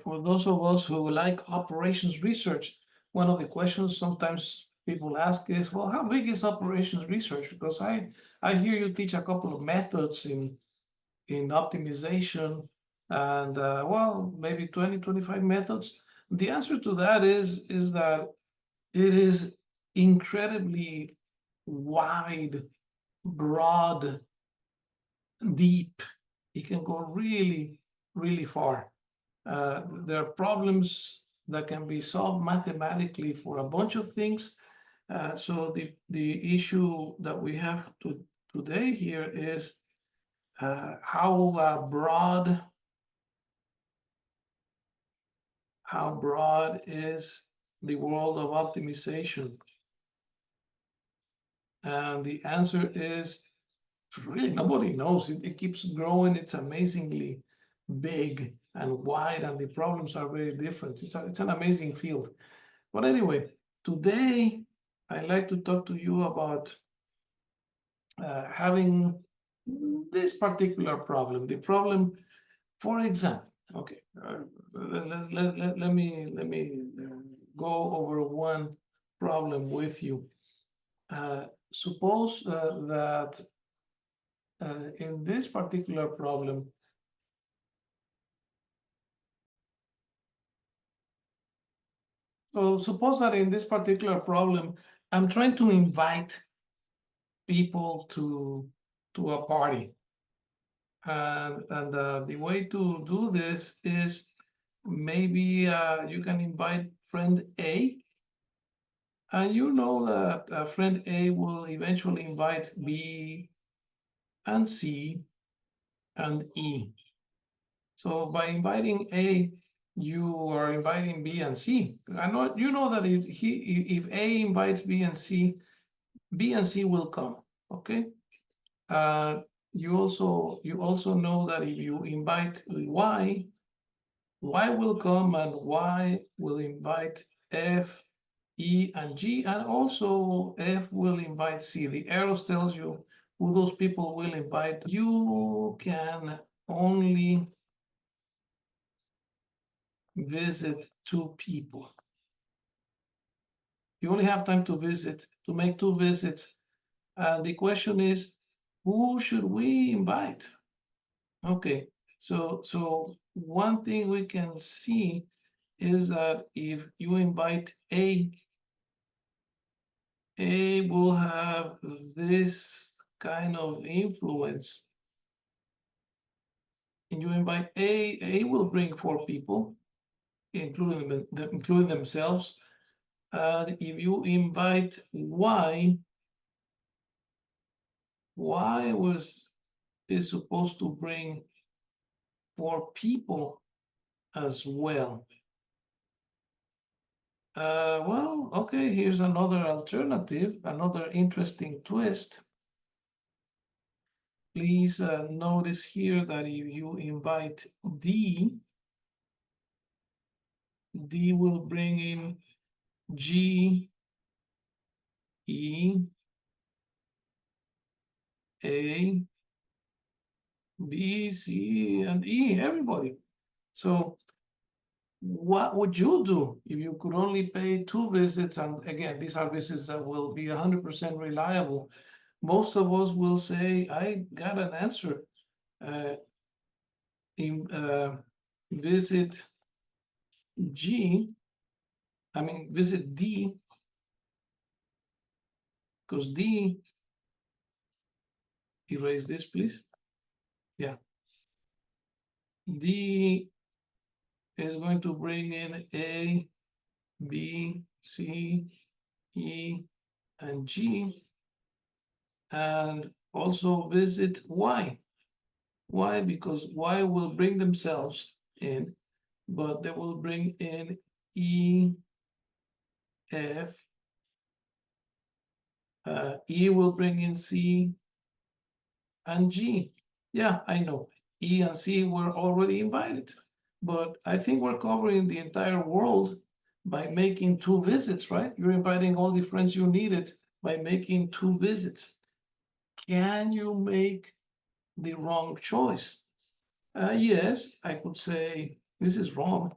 For those of us who like operations research, one of the questions sometimes people ask is, well, how big is operations research? Because I hear you teach a couple of methods in optimization and well, maybe 20, 25 methods. The answer to that is that it is incredibly wide, broad, deep. It can go really, really far. There are problems that can be solved mathematically for a bunch of things. So the issue that we have today here is how broad is the world of optimization? And the answer is really nobody knows. It keeps growing. It's amazingly big and wide, and the problems are very different. It's an amazing field. But anyway, today I'd like to talk to you about having this particular problem. The problem, for example, okay, let me go over one problem with you. Suppose that in this particular problem, so suppose that in this particular problem, I'm trying to invite people to a party. And the way to do this is maybe you can invite friend A, and you know that friend A will eventually invite B and C and E. So by inviting A, you are inviting B and C. I know you know that if A invites B and C, B and C will come. Okay. You also know that if you invite Y, Y will come, and Y will invite F, E, and G, and also F will invite C. The arrows tells you who those people will invite. You can only visit two people. You only have time to make two visits. And the question is, who should we invite? Okay, so one thing we can see is that if you invite A will have this kind of influence. And you invite A will bring four people, including themselves. And if you invite Y is supposed to bring four people as well. Well, okay, here's another alternative, another interesting twist. Please notice here that if you invite D will bring in G, E, A, B, C, and E, everybody. So what would you do if you could only pay two visits? And again, these are visits that will be 100% reliable. Most of us will say, I got an answer. Visit visit D, because D, erase this, please. Yeah. D is going to bring in A, B, C, E, and G, and also visit Y. Why? Because Y will bring themselves in, but they will bring in E, F, E will bring in C and G. Yeah, I know. E and C were already invited, but I think we're covering the entire world by making two visits, right? You're inviting all the friends you needed by making two visits. Can you make the wrong choice? Yes, I could say This is wrong.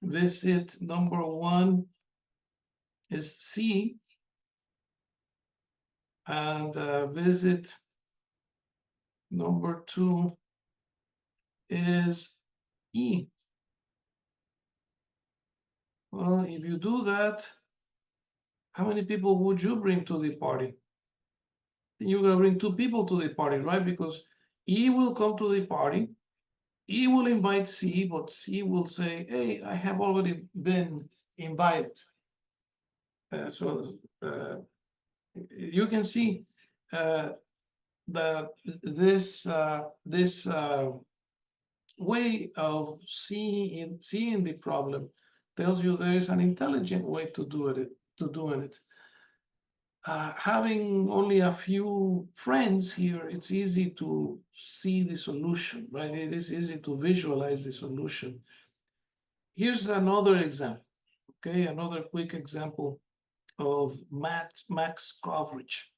Visit number 1 is C, and visit number 2 is E. Well, if you do that, how many people would you bring to the party? You're gonna bring 2 people to the party, right? Because E will come to the party. E will invite C, but C will say, hey, I have already been invited. So you can see that this way of seeing the problem tells you there is an intelligent way to doing it. Having only a few friends here, it's easy to see the solution, right? It is easy to visualize the solution. Here's another example, okay? Another quick example of max coverage.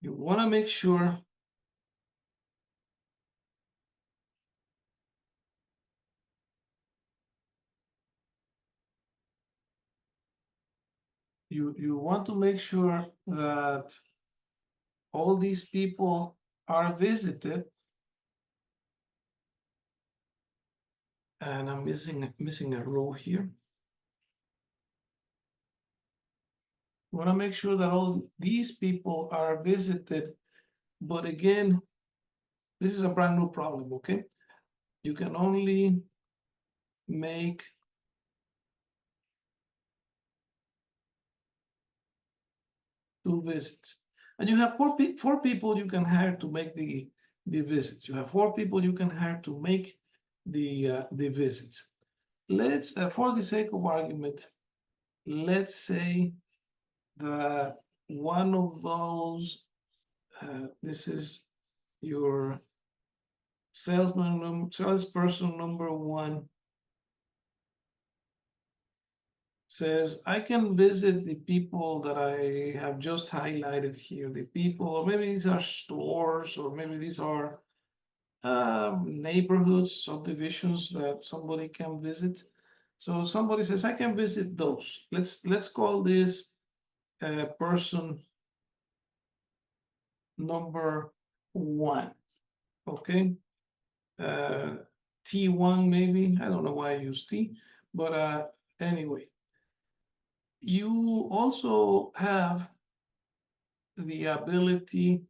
You want to make sure you want to make sure that all these people are visited. And I'm missing a row here. We want to make sure that all these people are visited, but again, this is a brand new problem, okay? You can only make 2 visits. And you have four people you can hire to make the visits. You have 4 people you can hire to make the visits. Let's, for the sake of argument, let's say that one of those, this is your salesperson number 1 says, I can visit the people that I have just highlighted here, the people, or maybe these are stores, or maybe these are neighborhoods, subdivisions that somebody can visit. So somebody says, I can visit those. Let's call this person number 1, okay? T1 maybe, I don't know why I use T, but anyway. You also have the ability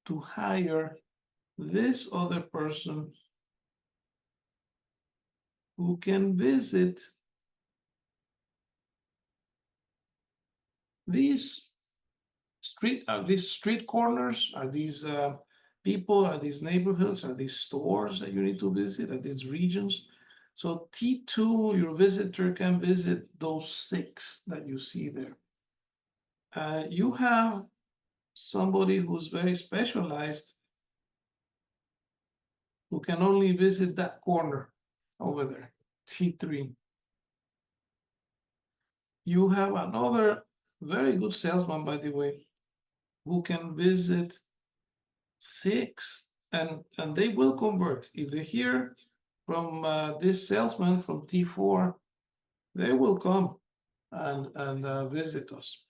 to hire this other person who can visit these street corners, are these people, are these neighborhoods, are these stores that you need to visit, are these regions. So T2, your visitor can visit those 6 that you see there. You have somebody who's very specialized who can only visit that corner over there, T3. You have another very good salesman, by the way, who can visit 6, and they will convert. If they hear from this salesman from T4, they will come and visit us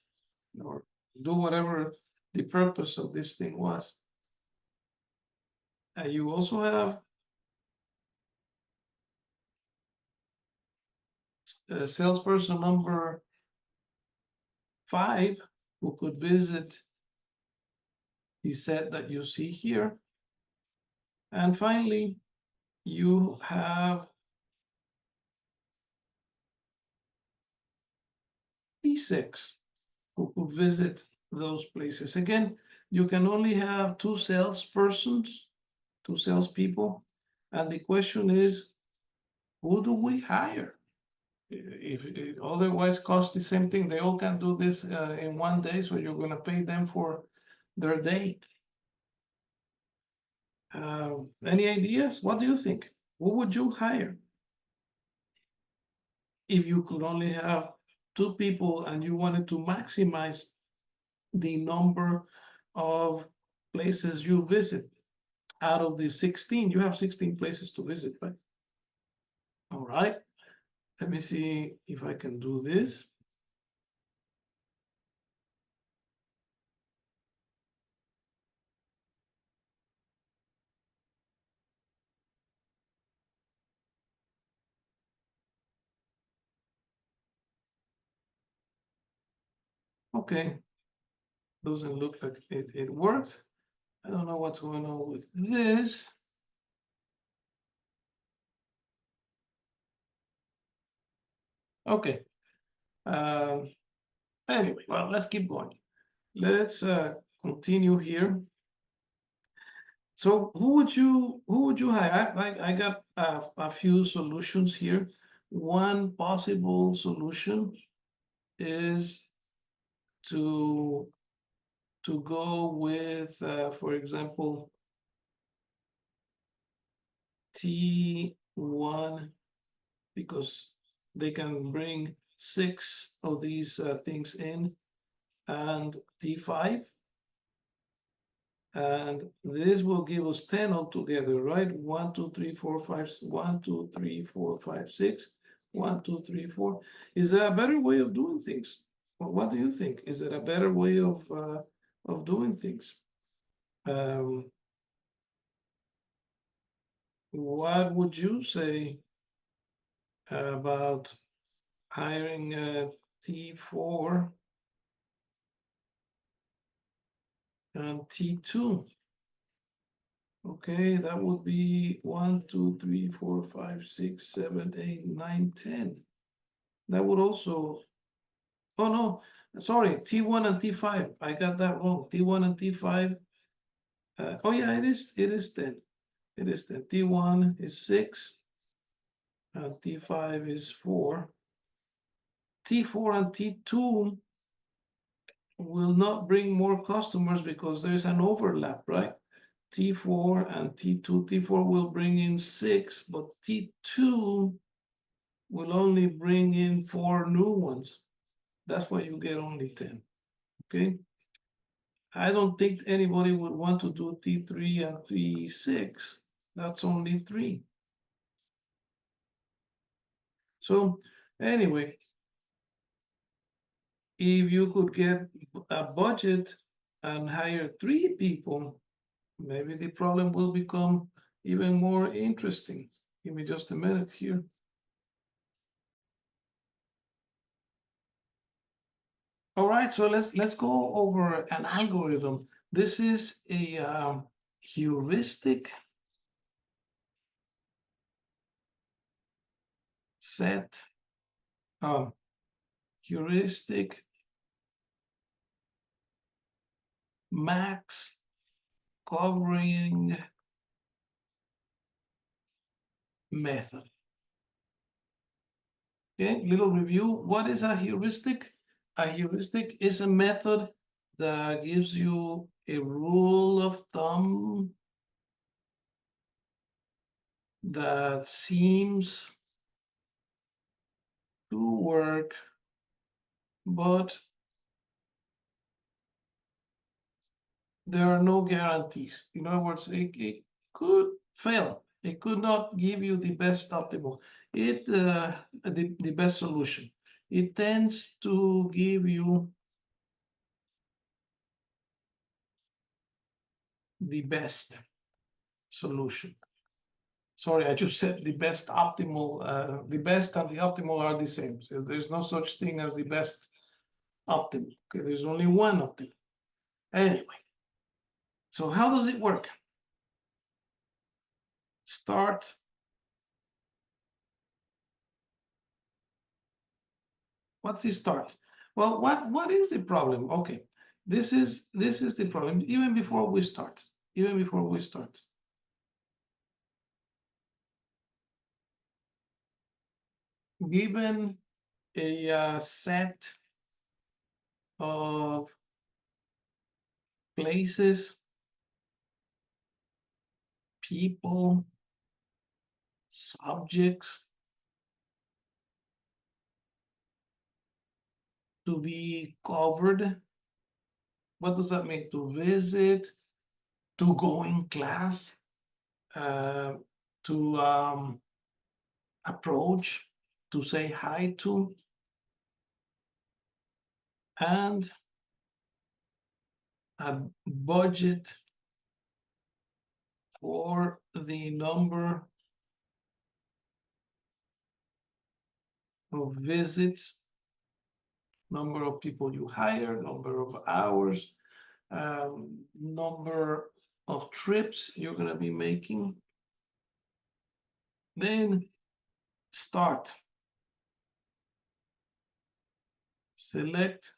or do whatever the purpose of this thing was. And you also have salesperson number 5 who could visit the set that you see here. And finally, you have T6 who could visit those places. Again, you can only have 2 salespersons, 2 salespeople. And the question is, who do we hire? If it otherwise costs the same thing, they all can do this in one day, so you're going to pay them for their day. Any ideas? What do you think? Who would you hire if you could only have two people and you wanted to maximize the number of places you visit. Out of the 16, you have 16 places to visit, right? All right. Let me see if I can do this. Okay. Doesn't look like it worked. I don't know what's going on with this. Okay. Anyway, well, let's keep going. Let's continue here. So who would you hire? I got a few solutions here. One possible solution is to go with, for example, T1, because they can bring 6 of these things in, and T5. And this will give us 10 altogether, right? 1, 2, 3, 4, 5, 1, 2, 3, 4, 5, 6. 1, 2, 3, 4. Is there a better way of doing things? Well, what do you think? Is there a better way of doing things? What would you say about hiring T4 and T2? Okay, that would be 1, 2, 3, 4, 5, 6, 7, 8, 9, 10. That would also, oh no, sorry, T1 and T5. I got that wrong. T1 and T5. Oh yeah, it is 10. It is 10. T1 is 6. T5 is 4. T4 and T2 will not bring more customers because there's an overlap, right? T4 and T2. T4 will bring in 6, but T2 will only bring in 4 new ones. That's why you get only 10. Okay. I don't think anybody would want to do T3 and T6. That's only 3. So anyway, if you could get a budget and hire 3 people, maybe the problem will become even more interesting. Give me just a minute here. All right, so let's go over an algorithm. This is a heuristic set, heuristic max covering method. Okay, little review. What is a heuristic? A heuristic is a method that gives you a rule of thumb that seems to work, but there are no guarantees. In other words, it could fail. It could not give you the best optimal, the best solution. It tends to give you the best solution. Sorry, I just said the best optimal. The best and the optimal are the same. So there's no such thing as the best optimal. Okay, there's only one optimal. Anyway, so how does it work? Start. What's the start? Well, what is the problem? Okay, this is the problem. Even before we start, given a set of places, people, subjects, to be covered. What does that mean? To visit, to go in class, to approach, to say hi to, and a budget for the number of visits, number of people you hire, number of hours, number of trips you're going to be making. Then start. Select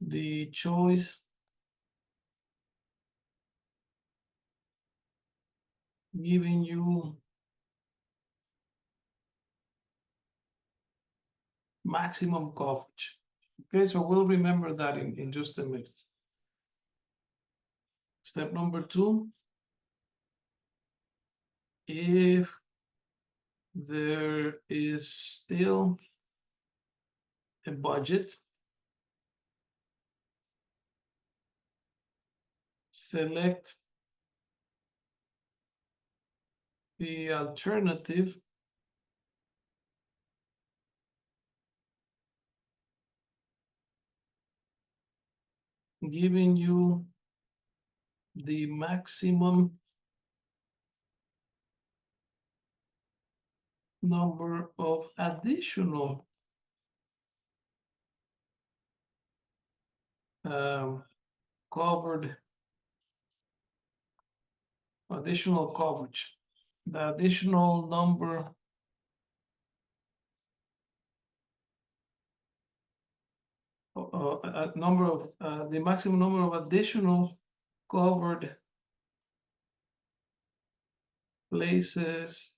the choice giving you maximum coverage. Okay, so we'll remember that in just a minute. Step number 2, if there is still a budget, select the alternative giving you the maximum number of additional covered additional coverage. The additional number the maximum number of additional covered places,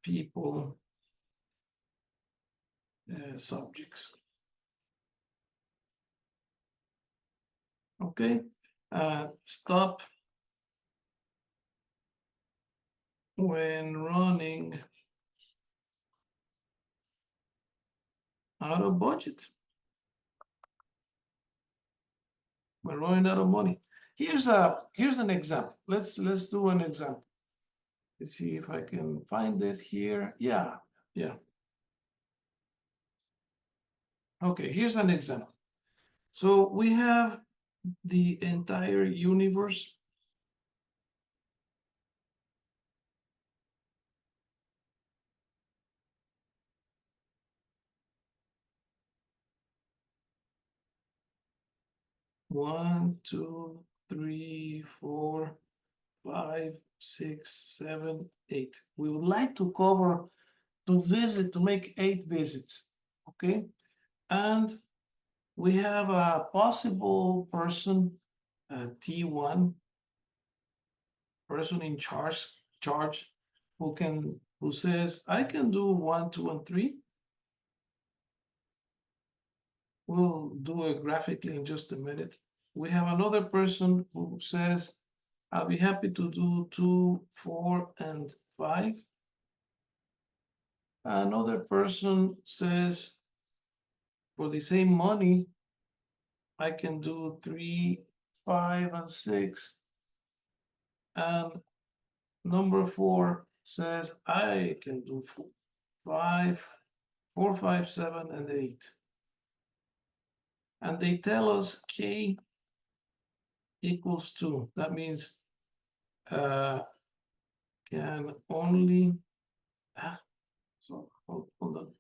people, subjects. Okay, stop when running out of budget. We're running out of money. Here's an example. Let's do an example. Let's see if I can find it here. Yeah. Okay, here's an example. So we have the entire universe. One, two, three, four, 5, 6, 7, 8. We would like to cover, to make 8 visits, okay? And we have a possible person, T1, person in charge, who says, I can do 1, 2, and 3. We'll do it graphically in just a minute. We have another person who says, I'll be happy to do 2, 4, and 5. Another person says, for the same money, I can do 3, 5, and 6. And number 4 says, I can do 4, 5, 7, and 8. And they tell us K equals 2. That means can only, so hold on,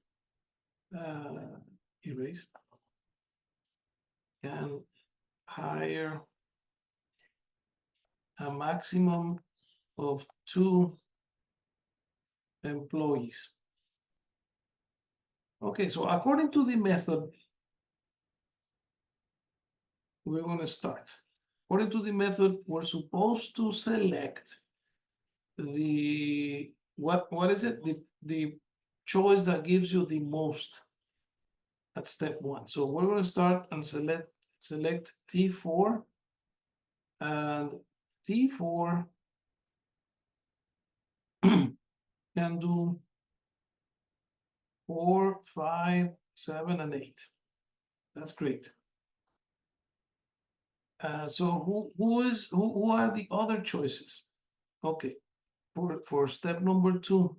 erase, can hire a maximum of 2 employees. Okay, so according to the method, we're going to start. According to the method, we're supposed to select the, what is it? The choice that gives you the most at step 1. So we're going to start and select T4, and T4 can do 4, 5, 7, and 8. That's great. So who are the other choices? Okay, for step number 2,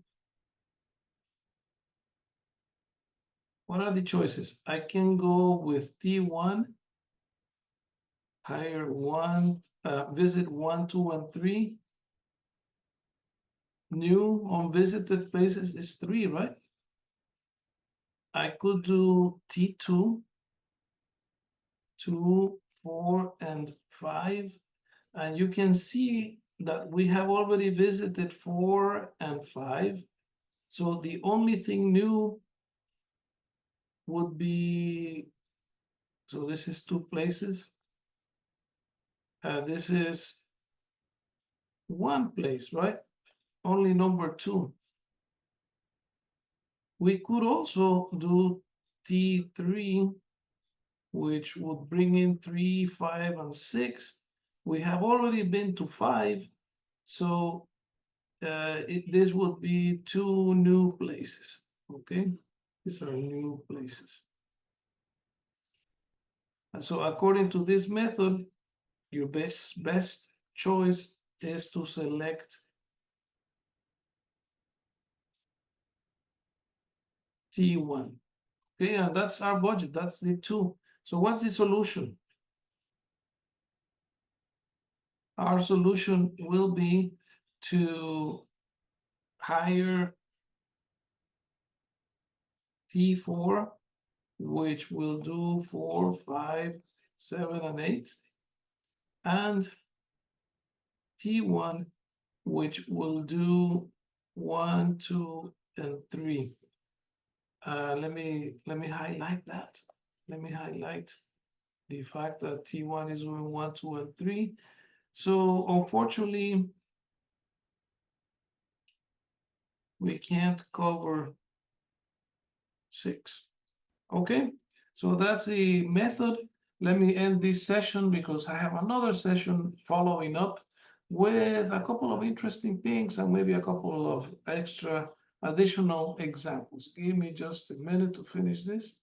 what are the choices? I can go with T1, hire 1, visit 1, 2, and 3. New unvisited places is 3, right? I could do T2, 2, 4, and 5. And you can see that we have already visited 4 and 5. So the only thing new would be, so this is 2 places. This is 1 place, right? Only number 2. We could also do T3, which would bring in 3, 5, and 6. We have already been to 5, so this would be 2 new places, okay? These are new places. And so according to this method, your best choice is to select T1. Okay, and that's our budget, that's the 2. So what's the solution? Our solution will be to hire T4, which will do 4, 5, 7, and 8, and T1, which will do 1, 2, and 3. Let me highlight that. Let me highlight the fact that T1 is doing 1, 2, and 3. So unfortunately, we can't cover 6. Okay, so that's the method. Let me end this session because I have another session following up with a couple of interesting things and maybe a couple of extra additional examples. Give me just a minute to finish this.